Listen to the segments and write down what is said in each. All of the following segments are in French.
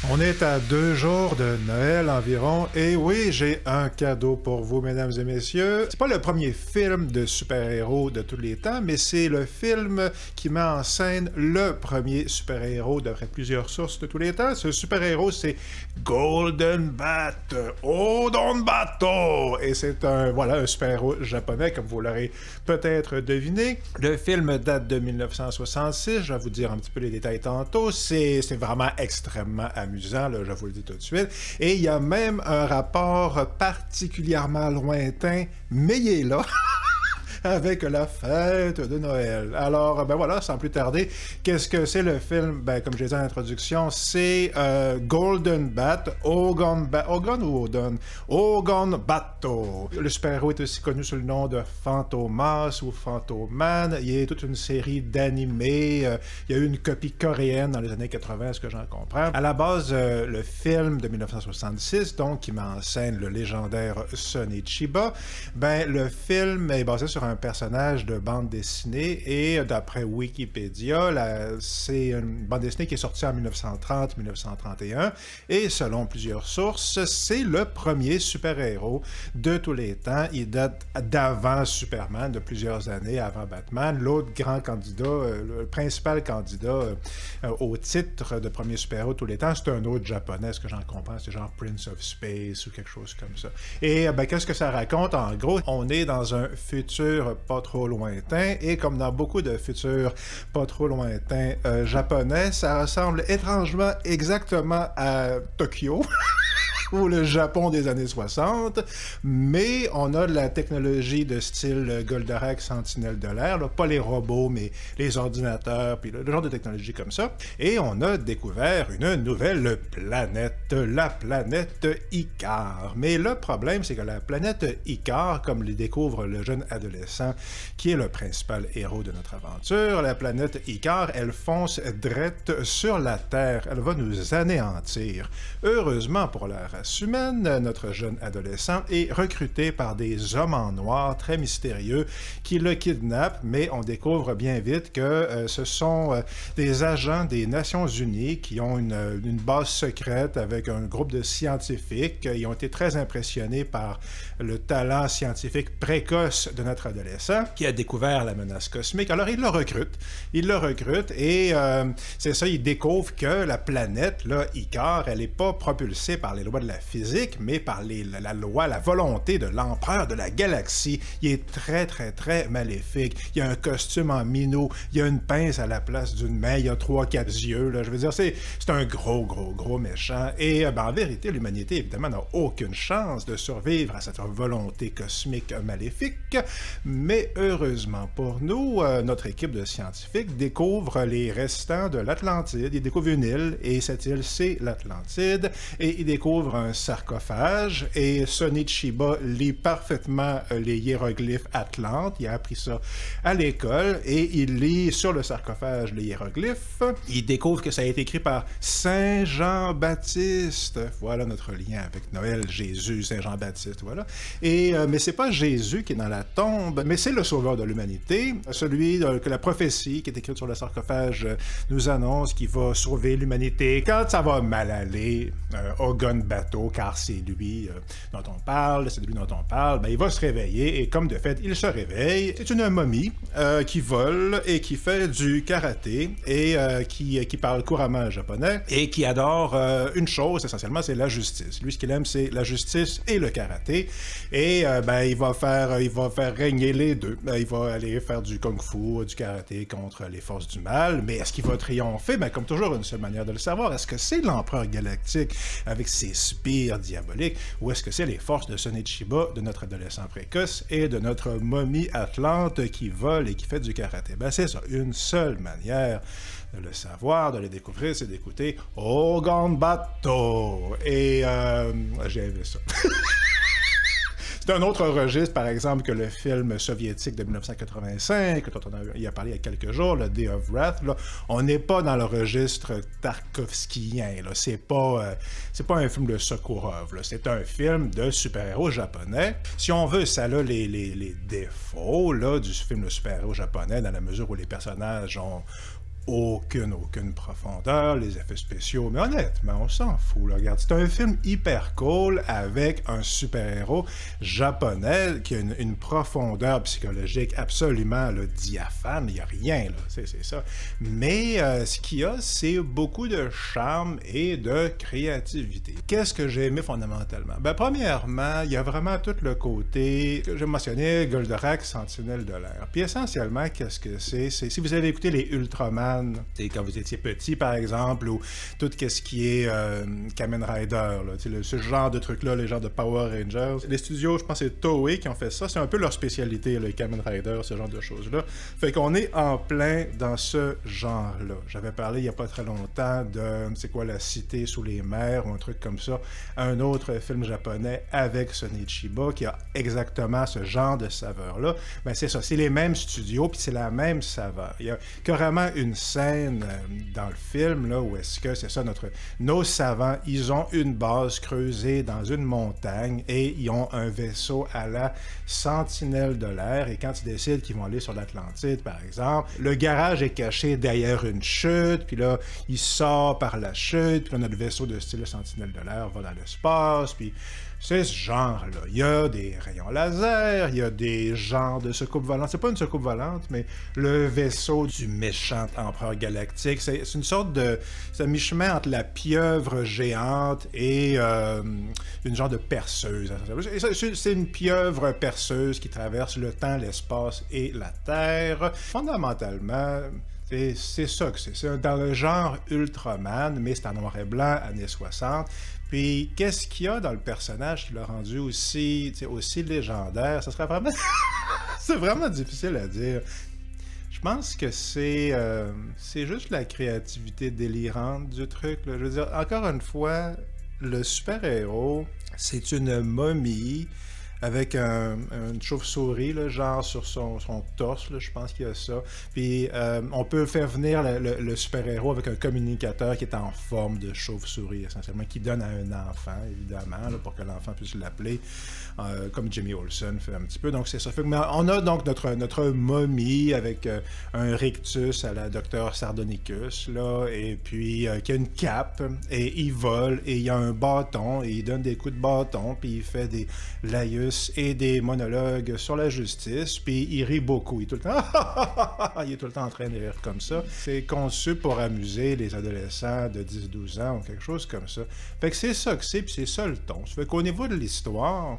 On est à 2 jours de Noël environ, et oui, j'ai un cadeau pour vous, mesdames et messieurs. C'est pas le premier film de super-héros de tous les temps, mais c'est le film qui met en scène le premier super-héros d'après plusieurs sources de tous les temps. Ce super-héros, c'est Golden Bat, Odon Bato, et c'est un super-héros japonais, comme vous l'aurez peut-être deviné. Le film date de 1966, je vais vous dire un petit peu les détails tantôt. C'est vraiment extrêmement amusant, là, je vous le dis tout de suite. Et il y a même un rapport particulièrement lointain, mais il est là. Avec la fête de Noël. Alors, ben voilà, sans plus tarder, qu'est-ce que c'est le film? Ben, comme je l'ai dit en introduction, c'est Golden Bat, Ogon Bato. Le super-héros est aussi connu sous le nom de Fantomas ou Fantoman. Il y a toute une série d'animés. Il y a eu une copie coréenne dans les années 80, ce que j'en comprends. À la base, le film de 1966, donc, qui met en scène le légendaire Sonny Chiba, ben, le film est basé sur un personnage de bande dessinée et d'après Wikipédia, c'est une bande dessinée qui est sortie en 1930-1931 et selon plusieurs sources, c'est le premier super-héros de tous les temps. Il date d'avant Superman, de plusieurs années avant Batman. L'autre grand candidat, le principal candidat au titre de premier super-héros de tous les temps, c'est un autre japonais, ce que j'en comprends, c'est genre Prince of Space ou quelque chose comme ça. Et ben, qu'est-ce que ça raconte? En gros, on est dans un futur pas trop lointain, et comme dans beaucoup de futurs pas trop lointains japonais, ça ressemble étrangement exactement à Tokyo. Ou le Japon des années 60, mais on a de la technologie de style Goldorak Sentinelle de l'air, pas les robots, mais les ordinateurs, puis le genre de technologie comme ça. Et on a découvert une nouvelle planète, la planète Icar. Mais le problème, c'est que la planète Icar, comme le découvre le jeune adolescent, qui est le principal héros de notre aventure, la planète Icar, elle fonce drette sur la Terre. Elle va nous anéantir. Heureusement pour la race humaine, notre jeune adolescent est recruté par des hommes en noir très mystérieux qui le kidnappent, mais on découvre bien vite que ce sont des agents des Nations Unies qui ont une base secrète avec un groupe de scientifiques. Ils ont été très impressionnés par le talent scientifique précoce de notre adolescent qui a découvert la menace cosmique. Alors, ils le recrutent et c'est ça, ils découvrent que la planète, là, Icar, elle n'est pas propulsée par les lois de la physique, mais par la volonté de l'empereur de la galaxie. Il est très, très, très maléfique. Il y a un costume en minot, il y a une pince à la place d'une main, il y a 3-4 yeux. Là. Je veux dire, c'est un gros méchant. Et ben, en vérité, l'humanité, évidemment, n'a aucune chance de survivre à cette volonté cosmique maléfique. Mais heureusement pour nous, notre équipe de scientifiques découvre les restants de l'Atlantide. Ils découvrent une île, et cette île, c'est l'Atlantide. Et ils découvrent un sarcophage, et Sonny Chiba lit parfaitement les hiéroglyphes Atlantes. Il a appris ça à l'école, et il lit sur le sarcophage les hiéroglyphes. Il découvre que ça a été écrit par Saint Jean-Baptiste. Voilà notre lien avec Noël, Jésus, Saint Jean-Baptiste, voilà. Et, mais c'est pas Jésus qui est dans la tombe, mais c'est le sauveur de l'humanité, celui que la prophétie qui est écrite sur le sarcophage nous annonce qu'il va sauver l'humanité quand ça va mal aller. Ogon Bato, car c'est lui dont on parle, ben, il va se réveiller, et comme de fait, il se réveille. C'est une momie qui vole et qui fait du karaté, et qui parle couramment japonais, et qui adore une chose, essentiellement, c'est la justice. Lui, ce qu'il aime, c'est la justice et le karaté, et ben, il va faire régner les deux. Il va aller faire du kung-fu, du karaté contre les forces du mal, mais est-ce qu'il va triompher? Ben, comme toujours, une seule manière de le savoir, est-ce que c'est l'empereur galactique avec ses spires diaboliques, ou est-ce que c'est les forces de Sonny Chiba, de notre adolescent précoce, et de notre momie Atlante qui vole et qui fait du karaté? Ben, c'est ça, une seule manière de le savoir, de le découvrir, c'est d'écouter Ogon Bato. Et j'ai aimé ça. C'est un autre registre, par exemple, que le film soviétique de 1985, dont on y a parlé il y a quelques jours, le Day of Wrath. Là, on n'est pas dans le registre tarkovskien. C'est pas un film de Sokurov. Là. C'est un film de super-héros japonais. Si on veut, ça a les défauts là, du film de super-héros japonais, dans la mesure où les personnages ont aucune profondeur, les effets spéciaux, mais honnêtement, on s'en fout, là. Regarde, c'est un film hyper cool avec un super-héros japonais qui a une profondeur psychologique absolument là, diaphane, il n'y a rien, là, c'est ça. Mais ce qu'il y a, c'est beaucoup de charme et de créativité. Qu'est-ce que j'ai aimé fondamentalement? Ben, premièrement, il y a vraiment tout le côté que j'ai mentionné, Goldorak, Sentinelle de l'air. Puis essentiellement, qu'est-ce que c'est? C'est si vous avez écouté les Ultraman, quand vous étiez petit, par exemple, ou tout ce qui est Kamen Rider, là, ce genre de trucs-là, les genres de Power Rangers. Les studios, je pense que c'est Toei qui ont fait ça. C'est un peu leur spécialité, les Kamen Rider, ce genre de choses-là. Fait qu'on est en plein dans ce genre-là. J'avais parlé il n'y a pas très longtemps de, c'est quoi, La Cité sous les mers, ou un truc comme ça. Un autre film japonais avec Sonichiba qui a exactement ce genre de saveur-là. Ben c'est ça, c'est les mêmes studios, puis c'est la même saveur. Il y a carrément une scène dans le film là, où est-ce que c'est ça, nos savants, ils ont une base creusée dans une montagne et ils ont un vaisseau à la Sentinelle de l'air, et quand ils décident qu'ils vont aller sur l'Atlantide, par exemple, le garage est caché derrière une chute, puis là, il sort par la chute, puis là, notre vaisseau de style Sentinelle de l'air va dans l'espace, puis c'est ce genre-là. Il y a des rayons laser, il y a des genres de soucoupes volantes. C'est pas une soucoupe volante, mais le vaisseau du méchant empereur galactique. C'est une sorte de... C'est un mi-chemin entre la pieuvre géante et une genre de perceuse. C'est une pieuvre perceuse qui traverse le temps, l'espace et la Terre. Fondamentalement... C'est ça que c'est. C'est dans le genre Ultraman, mais c'est en noir et blanc, années 60. Puis, qu'est-ce qu'il y a dans le personnage qui l'a rendu aussi légendaire? Ça serait vraiment... c'est vraiment difficile à dire. Je pense que c'est juste la créativité délirante du truc, là. Je veux dire, encore une fois, le super-héros, c'est une momie avec une chauve-souris, là, genre sur son torse, là, je pense qu'il y a ça. Puis on peut faire venir le super-héros avec un communicateur qui est en forme de chauve-souris, essentiellement, qui donne à un enfant, évidemment, là, pour que l'enfant puisse l'appeler, comme Jimmy Olsen fait un petit peu. Donc c'est ça. Mais on a donc notre momie avec un rictus à la docteur Sardonicus, là, et puis qui a une cape, et il vole, et il a un bâton, et il donne des coups de bâton, puis il fait des laïus et des monologues sur la justice, puis il rit beaucoup. Il est tout le temps... il est tout le temps en train de rire comme ça. C'est conçu pour amuser les adolescents de 10-12 ans ou quelque chose comme ça. Fait que c'est ça que c'est, puis c'est ça le ton. Ça fait qu'au niveau de l'histoire,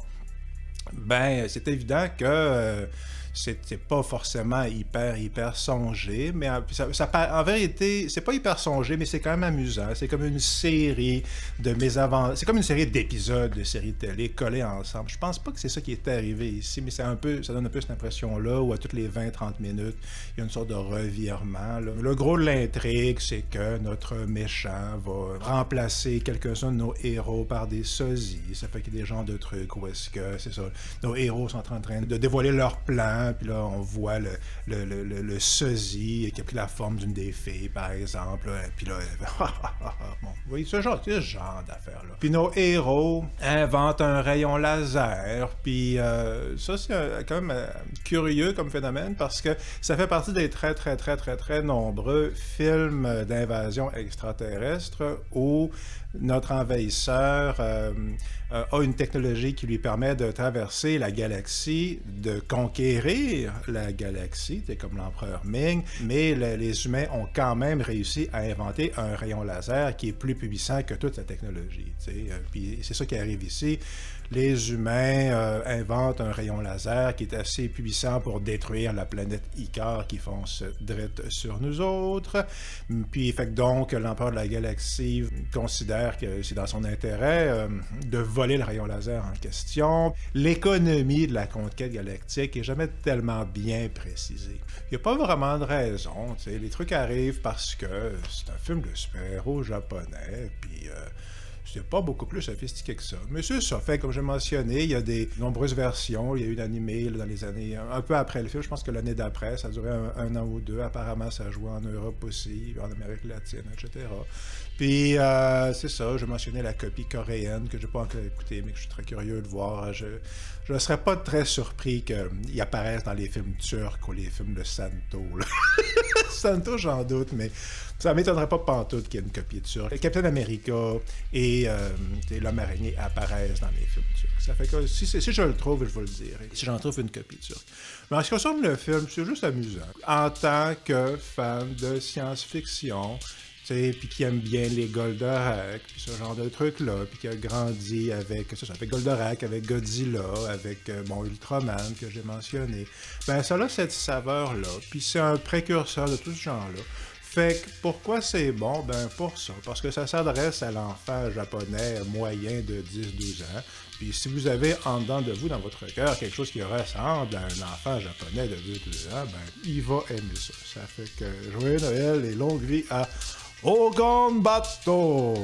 ben, c'est évident que... c'est pas forcément hyper songé, mais en vérité, c'est pas hyper songé, mais c'est quand même amusant. C'est comme une série de mésaventures. C'est comme une série d'épisodes de séries télé collés ensemble. Je pense pas que c'est ça qui est arrivé ici, mais ça donne un peu cette impression-là où à toutes les 20-30 minutes, il y a une sorte de revirement, là. Le gros de l'intrigue, c'est que notre méchant va remplacer quelques-uns de nos héros par des sosies. Ça fait qu'il y a des genres de trucs où est-ce que, c'est ça, nos héros sont en train de dévoiler leur plan. Puis là, on voit le sosie qui a pris la forme d'une des filles, par exemple. Puis là, bon, oui, ce genre d'affaires-là. Puis nos héros inventent un rayon laser. Puis ça, c'est quand même curieux comme phénomène parce que ça fait partie des très nombreux films d'invasion extraterrestre où notre envahisseur a une technologie qui lui permet de traverser la galaxie, de conquérir la galaxie, c'est comme l'empereur Ming, mais les humains ont quand même réussi à inventer un rayon laser qui est plus puissant que toute la technologie. Puis c'est ça qui arrive ici. Les humains inventent un rayon laser qui est assez puissant pour détruire la planète Icar qui fonce direct sur nous autres. Puis, fait que donc, l'empereur de la galaxie considère que c'est dans son intérêt de voler le rayon laser en question. L'économie de la conquête galactique n'est jamais tellement bien précisée. Il n'y a pas vraiment de raison. Les trucs arrivent parce que c'est un film de super-héros japonais, puis... c'est pas beaucoup plus sophistiqué que ça. Mais c'est ça. Fait, comme j'ai mentionné, il y a des nombreuses versions. Il y a eu l'animé dans les années... Un peu après le film, je pense que l'année d'après, ça a duré un an ou deux. Apparemment, ça a joué en Europe aussi, en Amérique latine, etc. Puis, c'est ça. Je mentionnais la copie coréenne que je n'ai pas encore écoutée, mais que je suis très curieux de voir. Je ne serais pas très surpris qu'il apparaisse dans les films turcs ou les films de Santo. Santo, j'en doute, mais ça m'étonnerait pas pantoute qu'il y ait une copie turque. Captain America et l'homme araignée apparaissent dans les films turcs. Ça fait que si je le trouve, je vais le dire. Si j'en trouve une copie turque. Mais en ce qui concerne le film, c'est juste amusant. En tant que fan de science-fiction, puis qui aime bien les Goldorak, puis ce genre de trucs-là, puis qui a grandi avec Goldorak, avec Godzilla, avec Ultraman que j'ai mentionné, ben ça a cette saveur-là, puis c'est un précurseur de tout ce genre-là. Fait que pourquoi c'est bon? Ben pour ça, parce que ça s'adresse à l'enfant japonais moyen de 10-12 ans. Puis si vous avez en dedans de vous, dans votre cœur, quelque chose qui ressemble à un enfant japonais de 10-12 ans, ben il va aimer ça. Ça fait que joyeux Noël et longue vie à Ogan Bato!